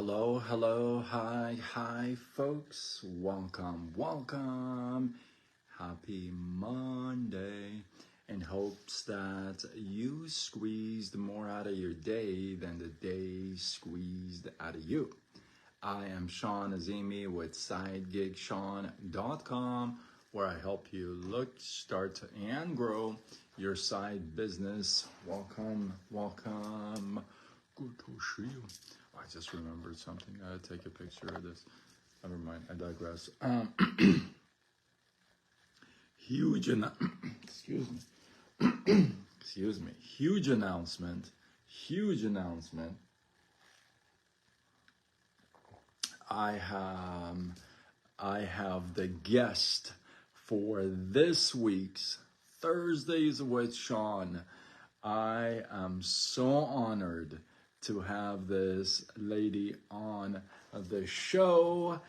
Hello, hi, folks. Welcome. Happy Monday. In hopes that you squeezed more out of your day than the day squeezed out of you. I am Sean Azimi with SideGigSean.com, where I help you look, start, and grow your side business. Welcome. Good to see you. I just remembered something. I had to take a picture of this. Never mind, I digress. Excuse me. Huge announcement. I have the guest for this week's Thursdays with Sean. I am so honored to have this lady on the show.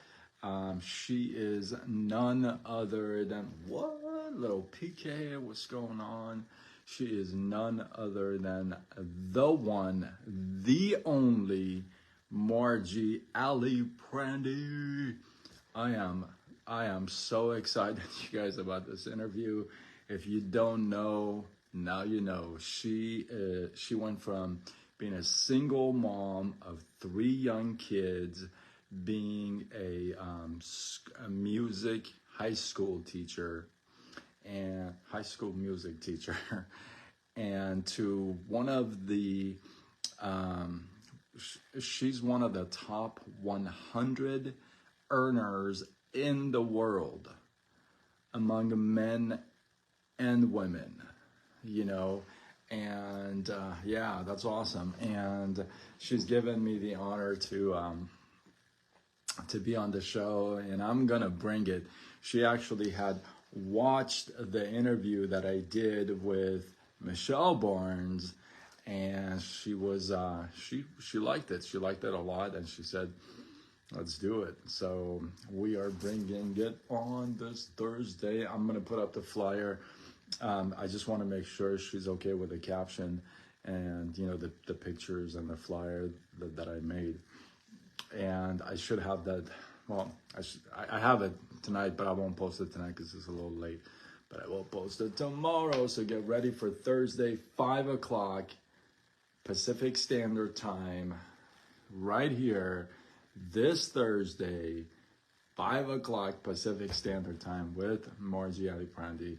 She is none other than, what? Little PK, what's going on? She is none other than the one, the only Margie Ali Prandy. I am so excited, you guys, about this interview. If you don't know, now you know. She went from being a single mom of 3 young kids, being a music high school music teacher, and to one of the she's one of the top 100 earners in the world among men and women, and yeah, that's awesome. And she's given me the honor to be on the show, and I'm gonna bring it. She actually had watched the interview that I did with Michelle Barnes, and she was she liked it. She liked it a lot, and she said, let's do it. So we are bringing it on this Thursday. I'm gonna put up the flyer. I just want to make sure she's okay with the caption and the pictures and the flyer that I made. And I should have that. Well, I have it tonight, but I won't post it tonight because it's a little late. But I will post it tomorrow. So get ready for Thursday, 5 o'clock Pacific Standard Time, right here, this Thursday, 5 o'clock Pacific Standard Time with Margie Ali Prandy.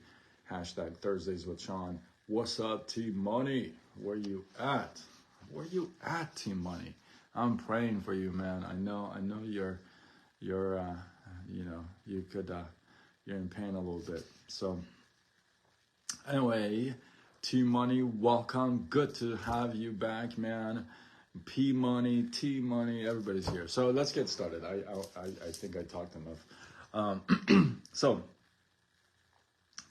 Hashtag Thursdays with Sean. What's up, Team Money? Where you at? Team Money? I'm praying for you, man. I know you're you're in pain a little bit. So anyway, Team Money, welcome. Good to have you back, man. P Money, T Money, everybody's here. So let's get started. I think I talked enough. So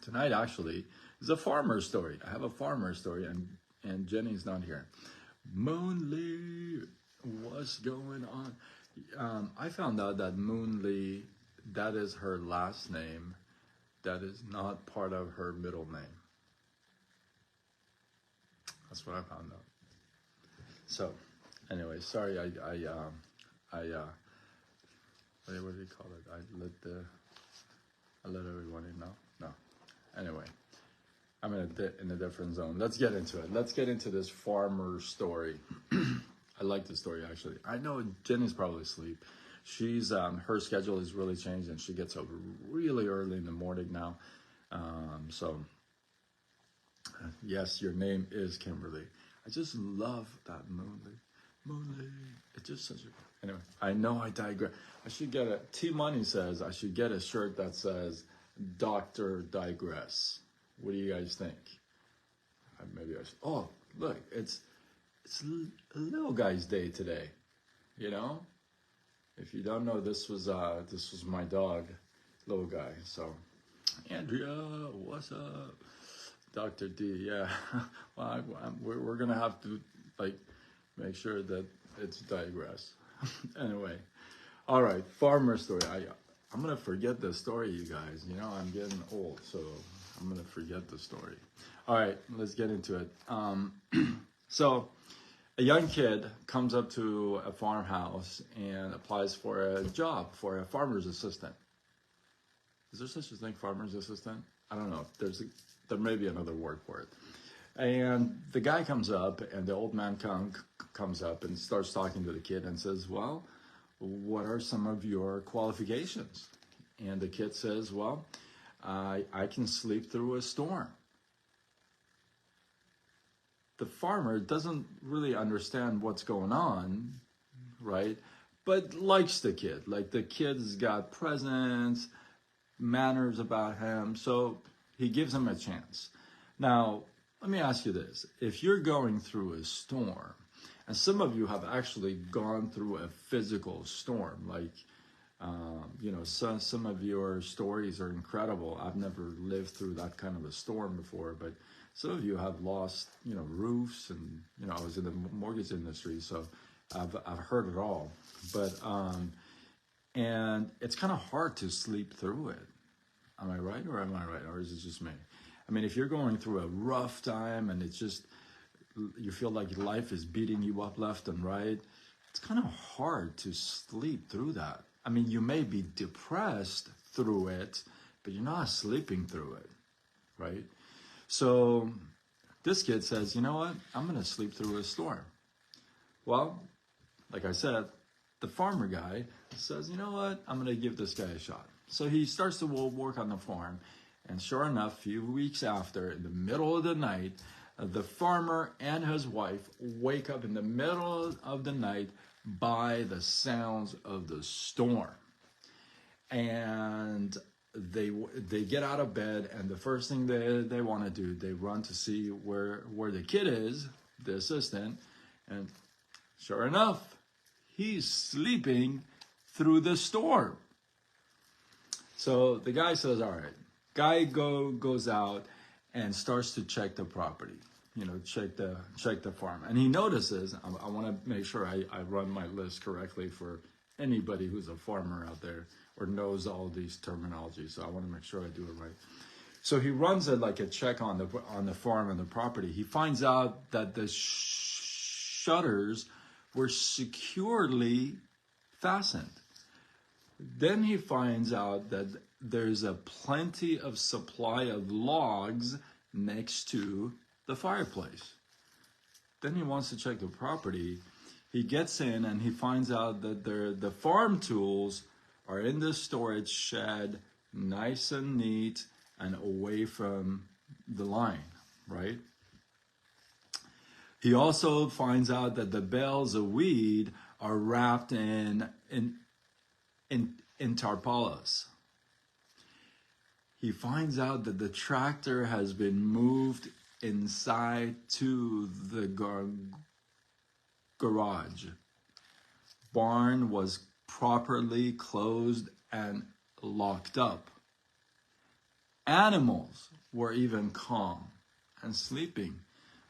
tonight actually is a farmer story. I have a farmer story, and Jenny's not here. Moonlee, what's going on? I found out that Moonlee, that is her last name. That is not part of her middle name. That's what I found out. So, anyway, sorry. What do you call it? I let everyone in. No. Anyway, I'm in a different zone. Let's get into it. Let's get into this farmer story. I like the story, actually. I know Jenny's probably asleep. She's her schedule has really changed, and she gets up really early in the morning now. So yes, your name is Kimberly. I just love that Moonlee. It's just such a... Anyway, I know I digress. I should get a... T-Money says I should get a shirt that says Dr. Digress. What do you guys think? Maybe I should... Oh, look, it's Little Guy's Day today. If you don't know, this was my dog, Little Guy. So, Andrea, what's up? Dr. D, yeah. Well, we're gonna have to make sure that it's Digress. Anyway, all right, farmer story. I'm gonna forget the story, you guys. I'm getting old, so I'm gonna forget the story. All right, let's get into it. So A young kid comes up to a farmhouse and applies for a job for a farmer's assistant. Is there such a thing, farmer's assistant? I don't know. There may be another word for it. And the guy comes up, and the old man comes up and starts talking to the kid and says, well, what are some of your qualifications? And the kid says, well, I can sleep through a storm. The farmer doesn't really understand what's going on, right? But likes the kid. Like, the kid's got presence, manners about him, so he gives him a chance. Now, let me ask you this. If you're going through a storm, and some of you have actually gone through a physical storm, like, some of your stories are incredible. I've never lived through that kind of a storm before, but some of you have lost, roofs, and, I was in the mortgage industry, so I've heard it all. But, and it's kind of hard to sleep through it. Am I right, or am I right, or is it just me? I mean, if you're going through a rough time and it's just, you feel like life is beating you up left and right, it's kind of hard to sleep through that. I mean, you may be depressed through it, but you're not sleeping through it, right? So this kid says, you know what? I'm going to sleep through a storm. Well, like I said, the farmer guy says, you know what? I'm going to give this guy a shot. So he starts to work on the farm. And sure enough, a few weeks after, in the middle of the night, the farmer and his wife wake up in the middle of the night by the sounds of the storm. And they get out of bed, and the first thing they want to do, they run to see where the kid is, the assistant, and sure enough, he's sleeping through the storm. So the guy says, all right. Guy goes out and starts to check the property, check the farm. And he notices, I want to make sure I run my list correctly for anybody who's a farmer out there or knows all these terminologies. So I want to make sure I do it right. So he runs a check on the farm and the property. He finds out that the shutters were securely fastened. Then he finds out that there's a plenty of supply of logs next to the fireplace. Then he wants to check the property. He gets in and he finds out that the farm tools are in the storage shed, nice and neat and away from the line, right? He also finds out that the bales of weed are wrapped in tarpaulins. He finds out that the tractor has been moved inside to the garage. Barn was properly closed and locked up. Animals were even calm and sleeping.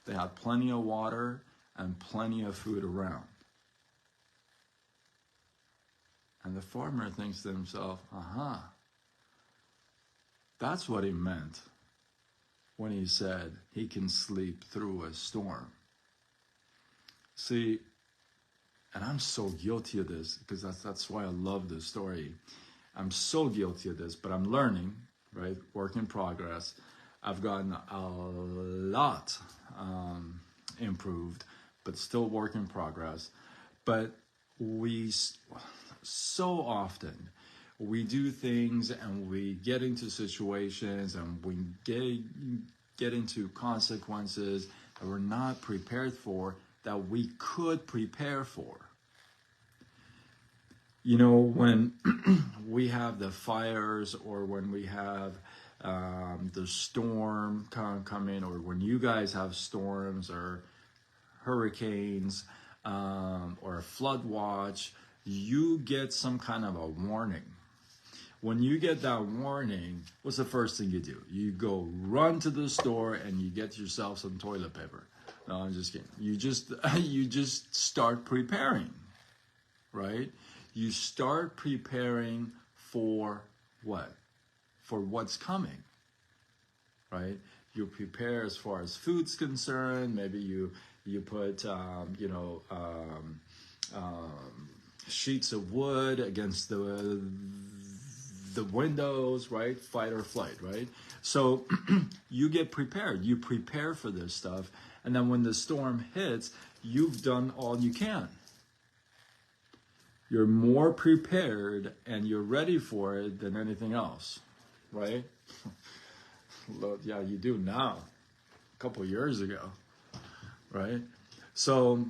They had plenty of water and plenty of food around. And the farmer thinks to himself, that's what he meant when he said he can sleep through a storm. See, and I'm so guilty of this because that's why I love this story. I'm so guilty of this, but I'm learning, right? Work in progress. I've gotten a lot improved, but still work in progress. But we so often we do things and we get into situations and we get into consequences that we're not prepared for, that we could prepare for. When we have the fires, or when we have the storm coming, or when you guys have storms or hurricanes or a flood watch, you get some kind of a warning. When you get that warning, what's the first thing you do? You go run to the store and you get yourself some toilet paper. No, I'm just kidding. You just start preparing, right? You start preparing for what? For what's coming, right? You prepare as far as food's concerned. Maybe you You put, sheets of wood against the windows, right? Fight or flight, right? So you get prepared. You prepare for this stuff. And then when the storm hits, you've done all you can. You're more prepared and you're ready for it than anything else, right? Yeah, you do now. A couple of years ago, right? So,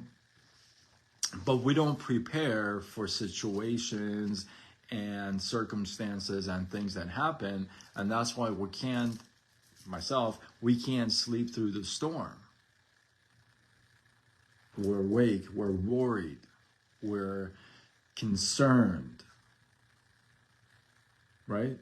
but we don't prepare for situations and circumstances and things that happen, and that's why we can't sleep through the storm. We're awake, we're worried, we're concerned, right?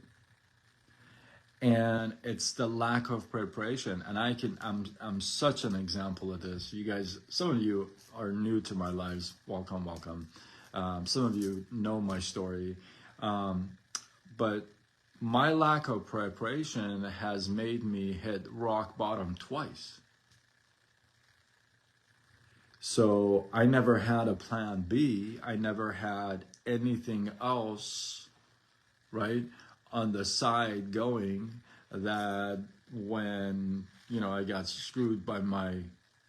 And it's the lack of preparation. And I'm such an example of this. You guys, some of you are new to my lives. Welcome, welcome. Some of you know my story. But my lack of preparation has made me hit rock bottom twice. So I never had a plan B. I never had anything else, right, on the side going, that when, I got screwed by my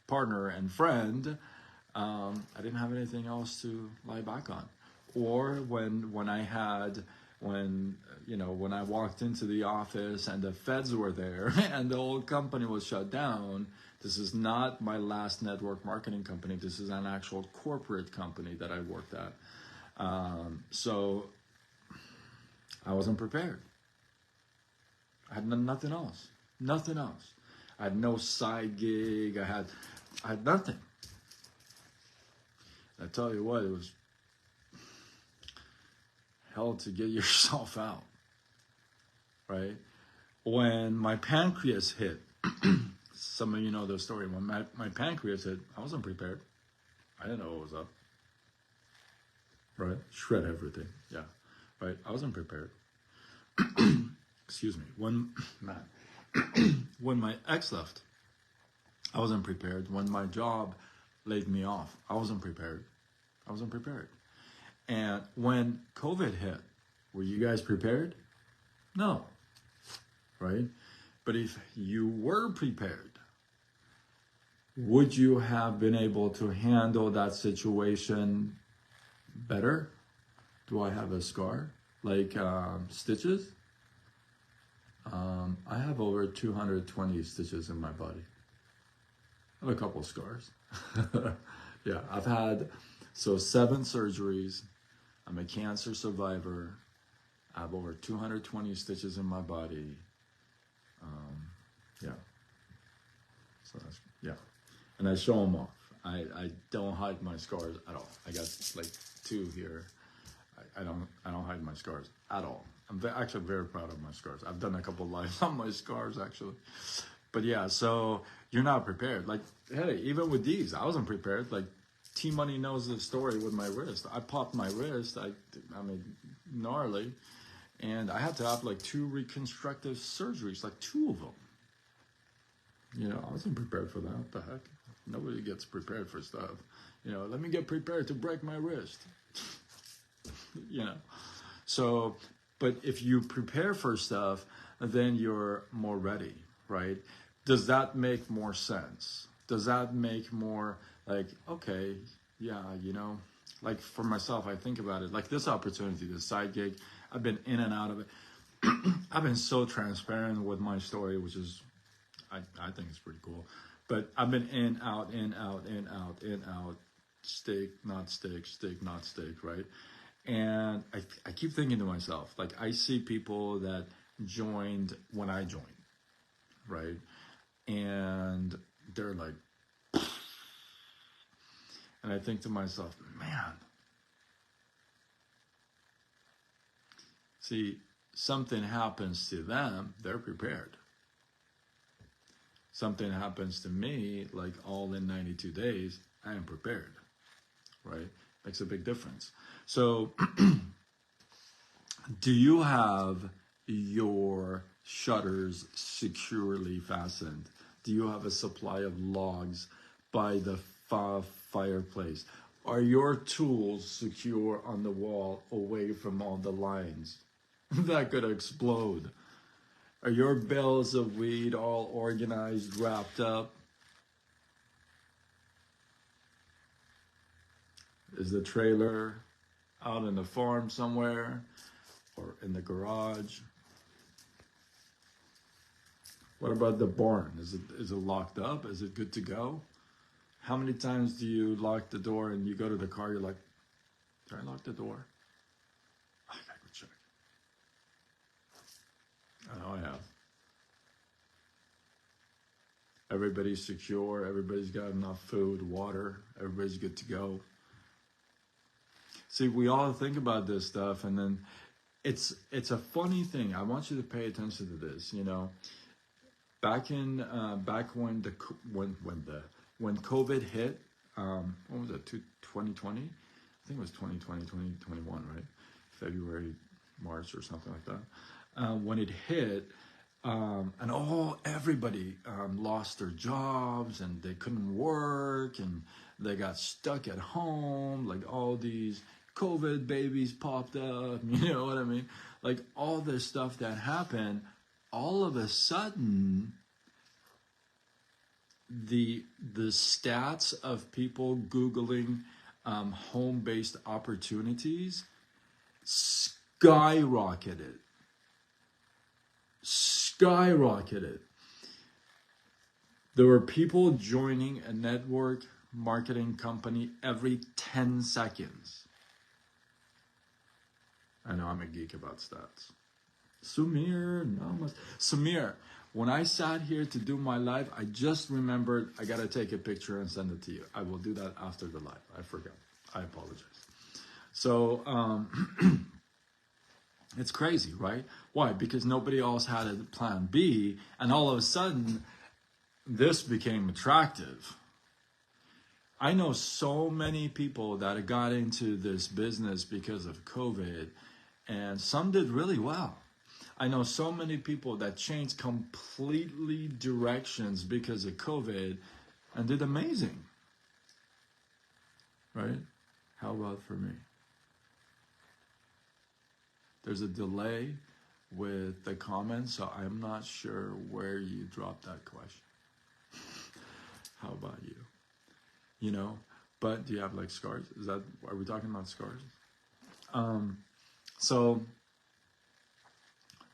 partner and friend, I didn't have anything else to lie back on. Or when I walked into the office and the feds were there and the whole company was shut down. This is not my last network marketing company. This is an actual corporate company that I worked at. So I wasn't prepared. I had nothing else. Nothing else. I had no side gig. I had nothing. I tell you what, it was hell to get yourself out, right? When my pancreas hit, some of you know the story. When my pancreas hit, I wasn't prepared. I didn't know what was up, right? Shred everything, yeah, right? I wasn't prepared. Excuse me. When my ex left, I wasn't prepared. When my job laid me off, I wasn't prepared. I wasn't prepared. And when COVID hit, were you guys prepared? No, right? But if you were prepared, would you have been able to handle that situation better? Do I have a scar? Like stitches? I have over 220 stitches in my body. I have a couple scars. Yeah, I've had 7 surgeries. I'm a cancer survivor. I have over 220 stitches in my body. Yeah. So that's, yeah. And I show them off. I don't hide my scars at all. I got like 2 here. I don't hide my scars at all. I'm actually very proud of my scars. I've done a couple lives on my scars actually. But yeah, so you're not prepared. Like, hey, even with these, I wasn't prepared. Like, T-Money knows the story with my wrist. I popped my wrist. I mean, gnarly. And I had to have like 2 reconstructive surgeries, like 2 of them. I wasn't prepared for that. What the heck? Nobody gets prepared for stuff. Let me get prepared to break my wrist. So, but if you prepare for stuff, then you're more ready, right? Does that make more sense? Does that make more like, okay, yeah, like for myself, I think about it, like this opportunity, this side gig, I've been in and out of it. I've been so transparent with my story, which is, I think it's pretty cool. But I've been in, out, steak, not steak, steak, not steak, right? And I keep thinking to myself, like I see people that joined when I joined, right? And they're like, and I think to myself, man, see, something happens to them, they're prepared. Something happens to me, like all in 92 days, I am prepared, right? Makes a big difference. So, do you have your shutters securely fastened? Do you have a supply of logs by the fireplace? Are your tools secure on the wall away from all the lines that could explode? Are your bales of weed all organized, wrapped up? Is the trailer out in the farm somewhere or in the garage? What about the barn? Is it locked up? Is it good to go? How many times do you lock the door and you go to the car, you're like, did I lock the door? I gotta go check. I know I have. Everybody's secure, everybody's got enough food, water, everybody's good to go. See, we all think about this stuff, and then it's a funny thing. I want you to pay attention to this. You know, back when COVID hit, what was it? 2020? I think it was 2020, 2021, right? February, March, or something like that. When it hit, and everybody lost their jobs, and they couldn't work, and they got stuck at home. Like all these COVID babies popped up, you know what I mean? Like all this stuff that happened, all of a sudden, the stats of people Googling home-based opportunities skyrocketed. There were people joining a network marketing company every 10 seconds. I know I'm a geek about stats. Samir, when I sat here to do my live, I just remembered I gotta take a picture and send it to you. I will do that after the live. I forgot. I apologize. So, it's crazy, right? Why? Because nobody else had a plan B, and all of a sudden, this became attractive. I know so many people that got into this business because of COVID, and some did really well. I know so many people that changed completely directions because of COVID and did amazing. Right? How about for me? There's a delay with the comments, so I'm not sure where you dropped that question. How about you? You know, but do you have like scars? Are we talking about scars? So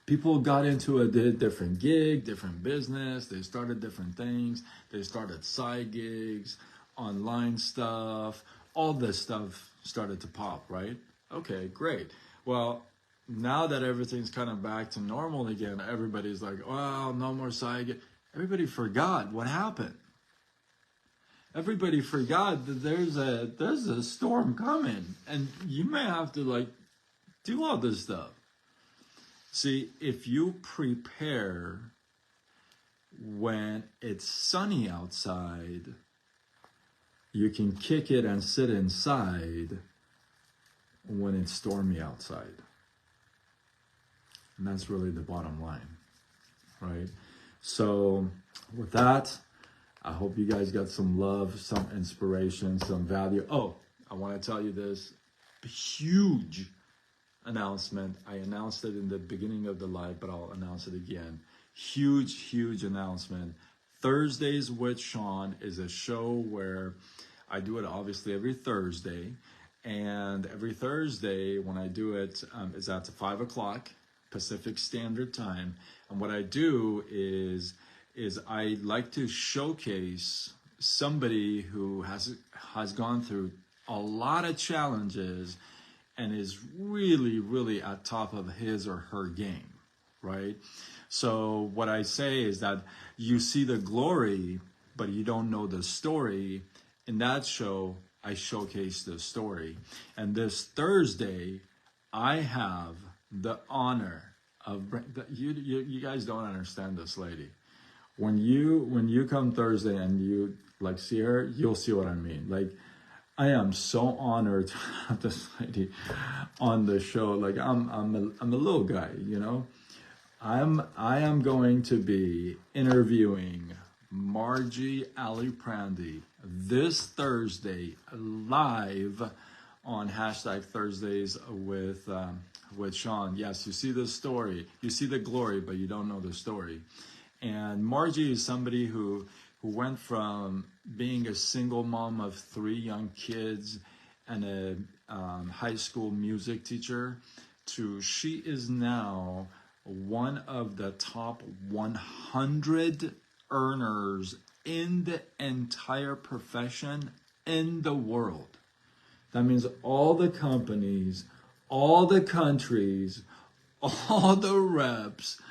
people got into a different gig, different business. They started different things. They started side gigs, online stuff. All this stuff started to pop, right? Okay, great. Well, now that everything's kind of back to normal again, everybody's like, well, no more side gig. Everybody forgot what happened. Everybody forgot that there's a storm coming, and you may have to like do all this stuff. See, if you prepare when it's sunny outside, you can kick it and sit inside when it's stormy outside. And that's really the bottom line, right? So with that, I hope you guys got some love, some inspiration, some value. Oh, I want to tell you this huge announcement. I announced it in the beginning of the live, but I'll announce it again. Huge announcement. Thursdays with Sean is a show where I do it obviously every Thursday. And every Thursday when I do it, is at 5 o'clock Pacific Standard Time. And what I do is I like to showcase somebody who has gone through a lot of challenges and is really at top of his or her game, right? So what I say is that you see the glory, but you don't know the story. In that show, I showcase the story. And this Thursday, I have the honor of, you guys don't understand this lady. When you come Thursday and you like see her, you'll see what I mean. Like, I am so honored to have this lady on the show. Like I'm a little guy, you know. I am going to be interviewing Margie Ali Prandy. this Thursday live on hashtag Thursdays with Sean. Yes, you see the story, you see the glory, but you don't know the story. And Margie is somebody who went from being a single mom of 3 young kids and a high school music teacher to she is now one of the top 100 earners in the entire profession in the world. That means all the companies, all the countries, all the reps.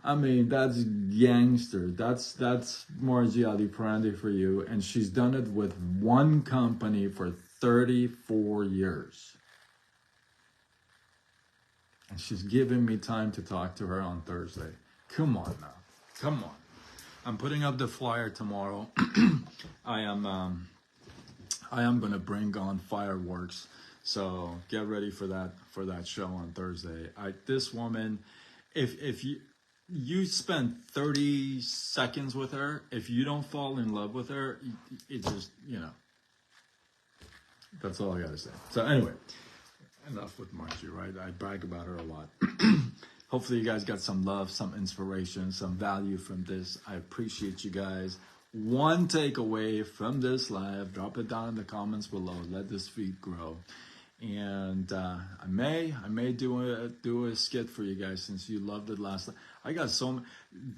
I mean, that's gangster. That's Margie Aliprandi for you. And she's done it with one company for 34 years. And she's giving me time to talk to her on Thursday. Come on now. Come on. I'm putting up the flyer tomorrow. I am going to bring on fireworks. So get ready for that show on Thursday. This woman, if you spend 30 seconds with her, if you don't fall in love with her, it just, that's all I got to say. So anyway, enough with Margie, right? I brag about her a lot. Hopefully you guys got some love, some inspiration, some value from this. I appreciate you guys. One takeaway from this live, drop it down in the comments below. Let this feed grow. And I may do a skit for you guys since you loved it last time. I got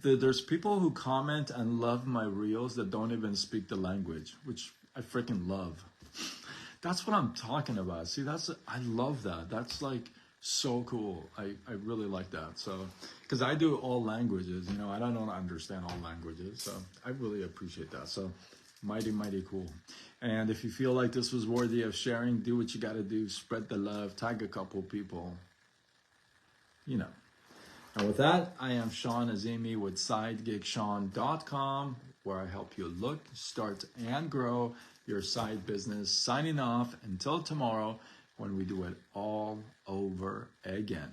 there's people who comment and love my reels that don't even speak the language, which I freaking love. That's what I'm talking about. See, I love that. That's like so cool. I really like that. So, because I do all languages, I don't understand all languages. So I really appreciate that. So mighty, mighty cool. And if you feel like this was worthy of sharing, do what you got to do. Spread the love. Tag a couple people. And with that, I am Sean Azimi with SideGigSean.com, where I help you look, start, and grow your side business. Signing off until tomorrow when we do it all over again.